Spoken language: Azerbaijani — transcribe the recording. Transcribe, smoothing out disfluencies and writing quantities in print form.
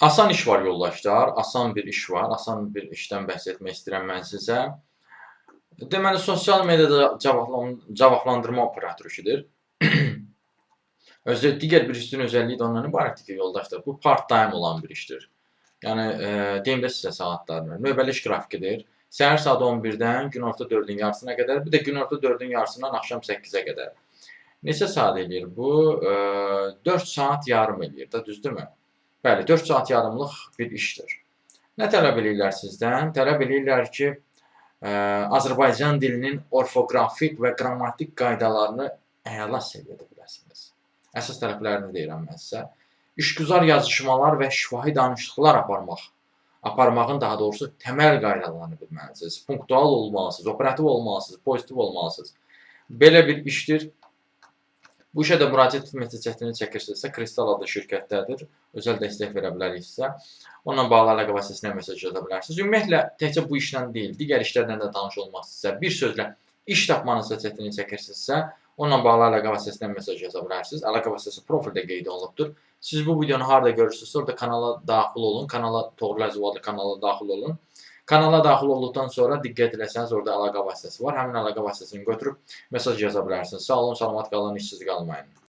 Asan iş var yoldaşlar, asan bir iş var. Asan bir işdən bəhs etmək istəyirəm mən sizə. Deməli, sosial mediada cavablandırma operatoru işidir. Digər bir işin özəlliyi də ondan ibarətdir ki, yoldaşlar, bu part-time olan bir işdir. Yəni, deyim də sizə saatlarını. Növbəli iş qrafikidir. Səhər saat 11-dən günorta 4-ün yarısına qədər, bir də günorta 4-ün yarısından axşam 8-ə qədər. Neçə saat eləyir bu? 4 saat yarım eləyir də, düzdürmü? Bəli, 4 saat yarımlıq bir işdir. Nə tələb eləyirlər sizdən? Tələb eləyirlər ki, Azərbaycan dilinin orfoqrafik və qrammatik qaydalarını əla səviyyədə biləsiniz. Əsas tələblərini deyirəm mən sizə. İşgüzar yazışmalar və şifahi danışıqlar aparmağın daha doğrusu təməl qaydalarını bilməlisiniz. Punktual olmalısınız, operativ olmalısınız, pozitiv olmalısınız. Belə bir işdir. Bu işə də müraciət etməkdə çətinlik çəkirsinizsə, Kristal adlı şirkətdədir. Özəl dəstək verə bilərik sizə. Onunla bağlı əlaqə vasitəsilə mesaj yaza bilərsiniz. Ümumiyyətlə, təkcə bu işlə deyil, digər işlərlə də tanış olmaq istəyirsə, bir sözlə iş tapmanızda çətinlik çəkirsinizsə, onunla bağlı əlaqə vasitəsilə mesaj yaza bilərsiniz. Əlaqə vasitəsi profildə qeyd olunubdur. Siz bu videonu harada görürsünüzsə, orada kanala daxil olun. Toğrul Əziz adlı kanala daxil olun. Kanala daxil olduqdan sonra diqqət eləsəniz, orada əlaqə vasitəsi var. Həmin əlaqə vasitəsini götürüb mesaj yaza bilərsiniz. Sağ olun, salamat qalın, işsiz qalmayın.